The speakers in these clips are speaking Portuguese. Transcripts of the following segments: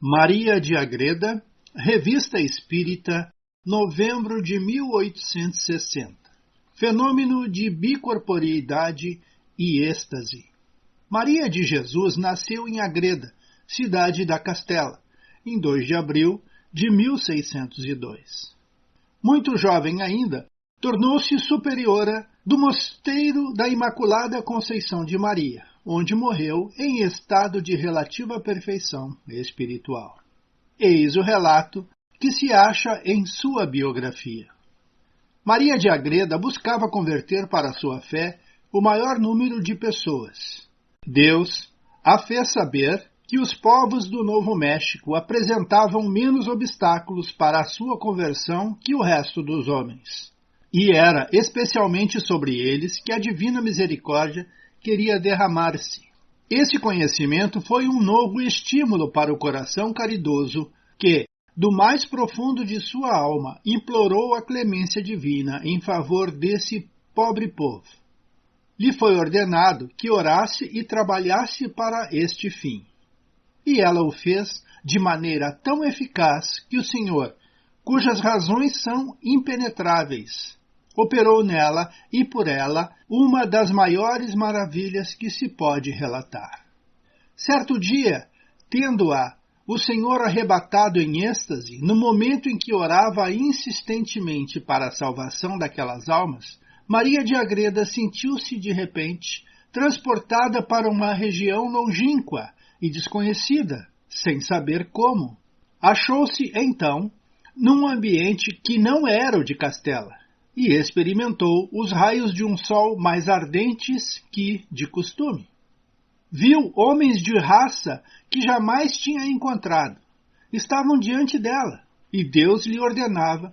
Maria de Agreda, Revista Espírita, novembro de 1860. Fenômeno de bicorporeidade e êxtase. Maria de Jesus nasceu em Agreda, cidade da Castela, em 2 de abril de 1602. Muito jovem ainda, tornou-se superiora do Mosteiro da Imaculada Conceição de Maria, onde morreu em estado de relativa perfeição espiritual. Eis o relato que se acha em sua biografia. Maria de Agreda buscava converter para sua fé o maior número de pessoas. Deus a fez saber que os povos do Novo México apresentavam menos obstáculos para a sua conversão que o resto dos homens. E era especialmente sobre eles que a divina misericórdia queria derramar-se. Esse conhecimento foi um novo estímulo para o coração caridoso que, do mais profundo de sua alma, implorou a clemência divina em favor desse pobre povo. Lhe foi ordenado que orasse e trabalhasse para este fim. E ela o fez de maneira tão eficaz que o Senhor, cujas razões são impenetráveis, operou nela e por ela uma das maiores maravilhas que se pode relatar. Certo dia, tendo-a o Senhor arrebatado em êxtase, no momento em que orava insistentemente para a salvação daquelas almas, Maria de Agreda sentiu-se de repente transportada para uma região longínqua e desconhecida, sem saber como. Achou-se, então, num ambiente que não era o de Castela, e experimentou os raios de um sol mais ardentes que de costume. Viu homens de raça que jamais tinha encontrado. Estavam diante dela, e Deus lhe ordenava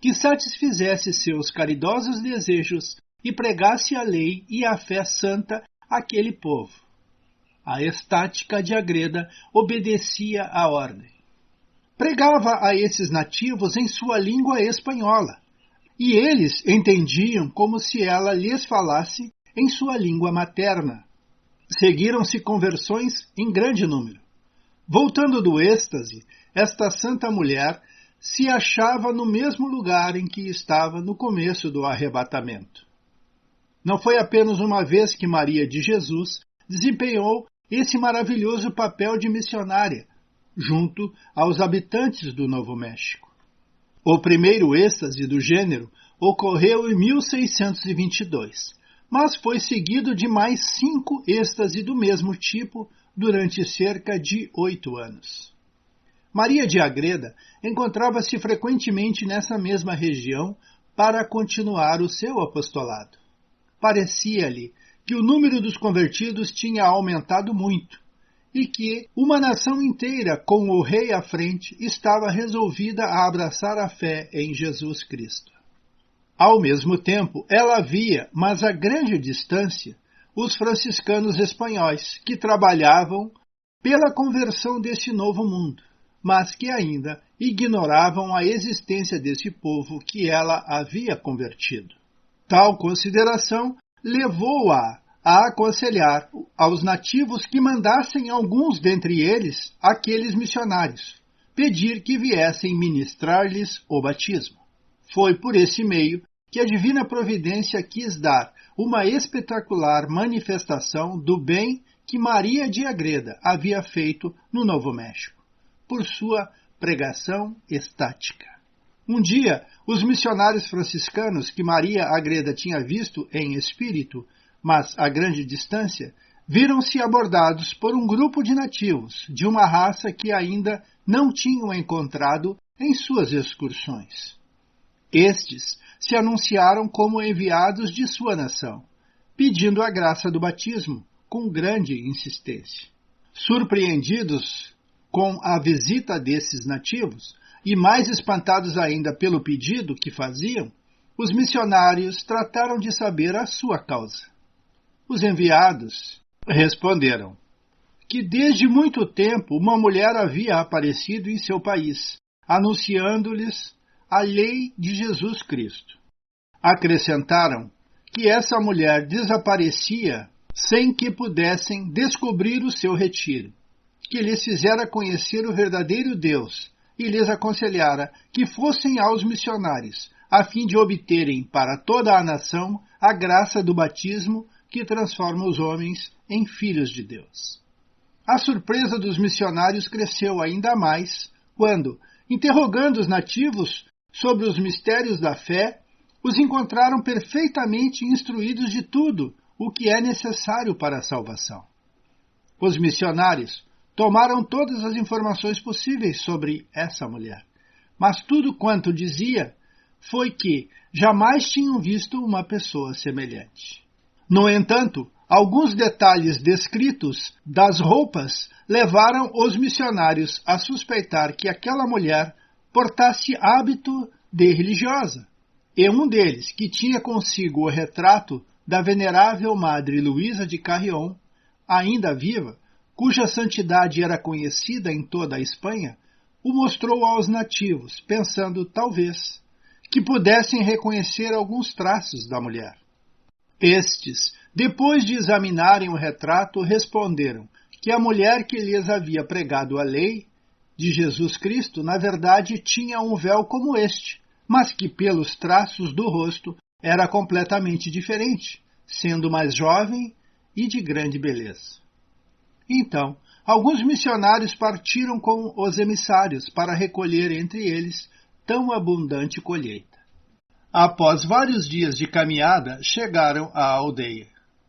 que satisfizesse seus caridosos desejos e pregasse a lei e a fé santa àquele povo. A estática de Agreda obedecia à ordem. Pregava a esses nativos em sua língua espanhola, e eles entendiam como se ela lhes falasse em sua língua materna. Seguiram-se conversões em grande número. Voltando do êxtase, esta santa mulher se achava no mesmo lugar em que estava no começo do arrebatamento. Não foi apenas uma vez que Maria de Jesus desempenhou esse maravilhoso papel de missionária, junto aos habitantes do Novo México. O primeiro êxtase do gênero ocorreu em 1622, mas foi seguido de mais 5 êxtases do mesmo tipo durante cerca de 8 anos. Maria de Agreda encontrava-se frequentemente nessa mesma região para continuar o seu apostolado. Parecia-lhe que o número dos convertidos tinha aumentado muito e que uma nação inteira, com o rei à frente, estava resolvida a abraçar a fé em Jesus Cristo. Ao mesmo tempo, ela via, mas a grande distância, os franciscanos espanhóis, que trabalhavam pela conversão desse novo mundo, mas que ainda ignoravam a existência desse povo que ela havia convertido. Tal consideração levou-a a aconselhar aos nativos que mandassem alguns dentre eles, aqueles missionários, pedir que viessem ministrar-lhes o batismo. Foi por esse meio que a Divina Providência quis dar uma espetacular manifestação do bem que Maria de Agreda havia feito no Novo México, por sua pregação estática. Um dia, os missionários franciscanos que Maria Agreda tinha visto em espírito, mas a grande distância, viram-se abordados por um grupo de nativos de uma raça que ainda não tinham encontrado em suas excursões. Estes se anunciaram como enviados de sua nação, pedindo a graça do batismo com grande insistência. Surpreendidos com a visita desses nativos, e mais espantados ainda pelo pedido que faziam, os missionários trataram de saber a sua causa. Os enviados responderam que desde muito tempo uma mulher havia aparecido em seu país, anunciando-lhes a lei de Jesus Cristo. Acrescentaram que essa mulher desaparecia sem que pudessem descobrir o seu retiro, que lhes fizera conhecer o verdadeiro Deus e lhes aconselhara que fossem aos missionários, a fim de obterem para toda a nação a graça do batismo que transforma os homens em filhos de Deus. A surpresa dos missionários cresceu ainda mais quando, interrogando os nativos sobre os mistérios da fé, os encontraram perfeitamente instruídos de tudo o que é necessário para a salvação. Os missionários tomaram todas as informações possíveis sobre essa mulher, mas tudo quanto dizia foi que jamais tinham visto uma pessoa semelhante. No entanto, alguns detalhes descritos das roupas levaram os missionários a suspeitar que aquela mulher portasse hábito de religiosa. E um deles, que tinha consigo o retrato da venerável Madre Luísa de Carrión, ainda viva, cuja santidade era conhecida em toda a Espanha, o mostrou aos nativos, pensando, talvez, que pudessem reconhecer alguns traços da mulher. Estes, depois de examinarem o retrato, responderam que a mulher que lhes havia pregado a lei de Jesus Cristo, na verdade, tinha um véu como este, mas que pelos traços do rosto era completamente diferente, sendo mais jovem e de grande beleza. Então, alguns missionários partiram com os emissários para recolher entre eles tão abundante colheita. Após vários dias de caminhada, chegaram à aldeia,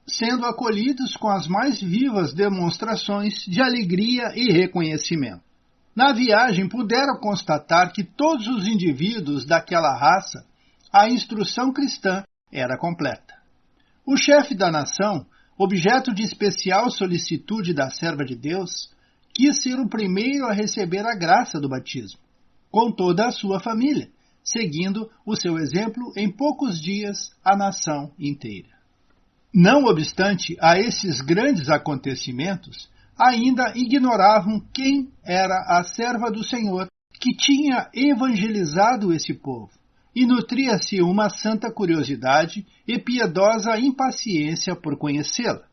sendo acolhidos com as mais vivas demonstrações de alegria e reconhecimento. Na viagem, puderam constatar que todos os indivíduos daquela raça, a instrução cristã era completa. O chefe da nação, objeto de especial solicitude da serva de Deus, quis ser o primeiro a receber a graça do batismo, com toda a sua família, seguindo o seu exemplo em poucos dias a nação inteira. Não obstante a esses grandes acontecimentos, ainda ignoravam quem era a serva do Senhor que tinha evangelizado esse povo, e nutria-se uma santa curiosidade e piedosa impaciência por conhecê-la.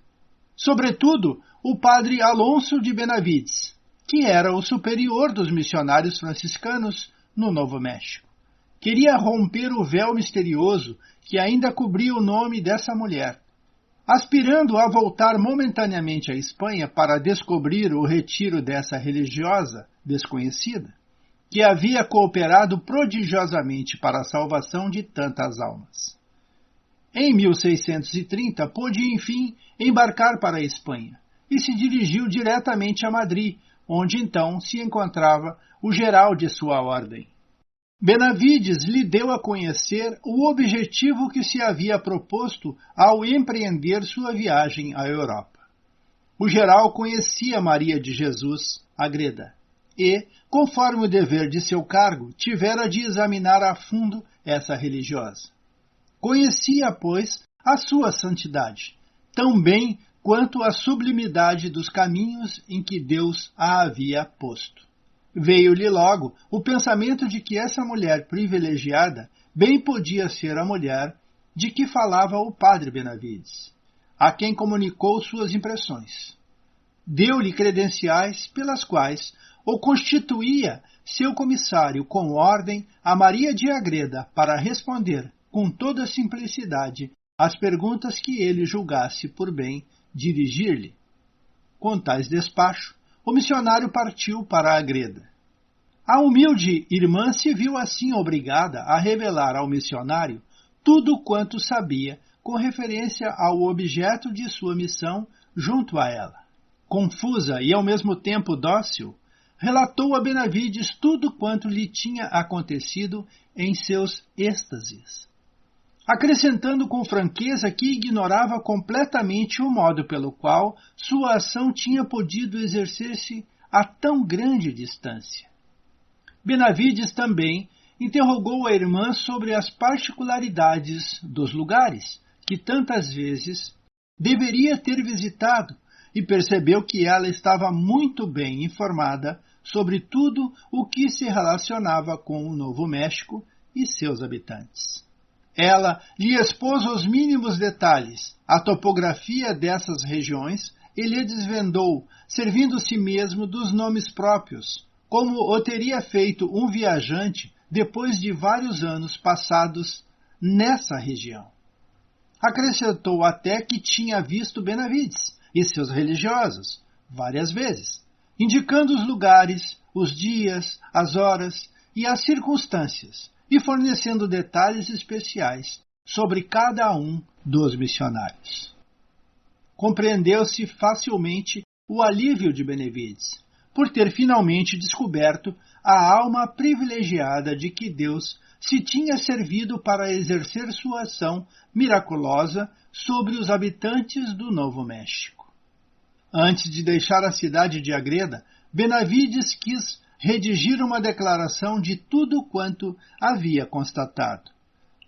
Sobretudo, o padre Alonso de Benavides, que era o superior dos missionários franciscanos no Novo México. Queria romper o véu misterioso que ainda cobria o nome dessa mulher, aspirando a voltar momentaneamente à Espanha para descobrir o retiro dessa religiosa desconhecida, que havia cooperado prodigiosamente para a salvação de tantas almas. Em 1630, pôde, enfim, embarcar para a Espanha e se dirigiu diretamente a Madrid, onde então se encontrava o geral de sua ordem. Benavides lhe deu a conhecer o objetivo que se havia proposto ao empreender sua viagem à Europa. O geral conhecia Maria de Jesus Agreda e, conforme o dever de seu cargo, tivera de examinar a fundo essa religiosa. Conhecia, pois, a sua santidade, tão bem quanto a sublimidade dos caminhos em que Deus a havia posto. Veio-lhe logo o pensamento de que essa mulher privilegiada bem podia ser a mulher de que falava o padre Benavides, a quem comunicou suas impressões. Deu-lhe credenciais pelas quais o constituía seu comissário com ordem a Maria de Agreda para responder com toda simplicidade as perguntas que ele julgasse por bem dirigir-lhe. Com tais despacho, o missionário partiu para Agreda. A humilde irmã se viu assim obrigada a revelar ao missionário tudo quanto sabia com referência ao objeto de sua missão junto a ela. Confusa e ao mesmo tempo dócil, relatou a Benavides tudo quanto lhe tinha acontecido em seus êxtases, acrescentando com franqueza que ignorava completamente o modo pelo qual sua ação tinha podido exercer-se a tão grande distância. Benavides também interrogou a irmã sobre as particularidades dos lugares que tantas vezes deveria ter visitado e percebeu que ela estava muito bem informada sobre tudo o que se relacionava com o Novo México e seus habitantes. Ela lhe expôs os mínimos detalhes, a topografia dessas regiões ele desvendou, servindo-se mesmo dos nomes próprios, como o teria feito um viajante depois de vários anos passados nessa região. Acrescentou até que tinha visto Benavides e seus religiosos várias vezes, indicando os lugares, os dias, as horas e as circunstâncias, e fornecendo detalhes especiais sobre cada um dos missionários. Compreendeu-se facilmente o alívio de Benavides, por ter finalmente descoberto a alma privilegiada de que Deus se tinha servido para exercer sua ação miraculosa sobre os habitantes do Novo México. Antes de deixar a cidade de Agreda, Benavides quis redigir uma declaração de tudo quanto havia constatado,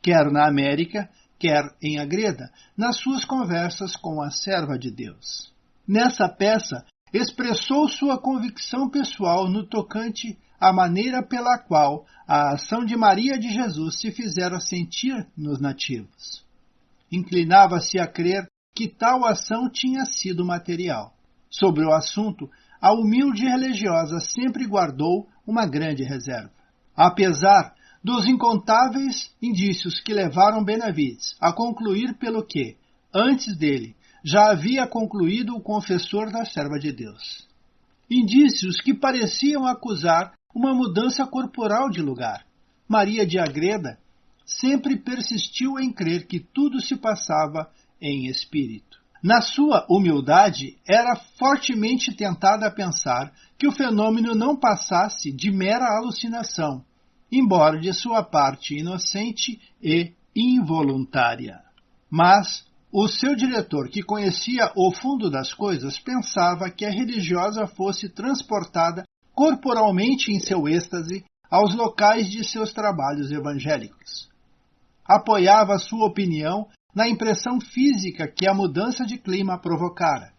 quer na América, quer em Agreda, nas suas conversas com a serva de Deus. Nessa peça, expressou sua convicção pessoal no tocante à maneira pela qual a ação de Maria de Jesus se fizera sentir nos nativos. Inclinava-se a crer que tal ação tinha sido material. Sobre o assunto, a humilde religiosa sempre guardou uma grande reserva. Apesar dos incontáveis indícios que levaram Benavides a concluir pelo que, antes dele, já havia concluído o confessor da serva de Deus. Indícios que pareciam acusar uma mudança corporal de lugar. Maria de Agreda sempre persistiu em crer que tudo se passava em espírito. Na sua humildade, era fortemente tentada a pensar que o fenômeno não passasse de mera alucinação, embora de sua parte inocente e involuntária. Mas o seu diretor, que conhecia o fundo das coisas, pensava que a religiosa fosse transportada corporalmente em seu êxtase aos locais de seus trabalhos evangélicos. Apoiava sua opinião na impressão física que a mudança de clima provocara.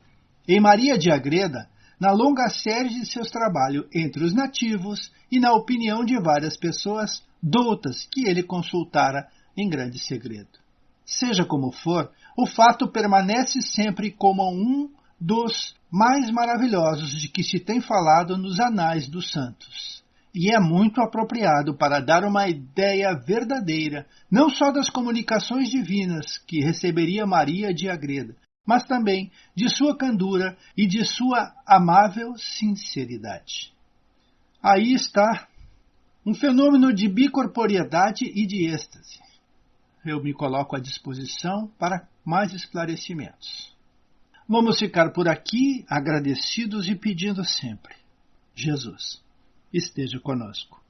Em Maria de Agreda, na longa série de seus trabalhos entre os nativos e na opinião de várias pessoas doutas que ele consultara em grande segredo. Seja como for, o fato permanece sempre como um dos mais maravilhosos de que se tem falado nos anais dos santos. E é muito apropriado para dar uma ideia verdadeira, não só das comunicações divinas que receberia Maria de Agreda, mas também de sua candura e de sua amável sinceridade. Aí está um fenômeno de bicorporeidade e de êxtase. Eu me coloco à disposição para mais esclarecimentos. Vamos ficar por aqui, agradecidos e pedindo sempre: Jesus esteja conosco.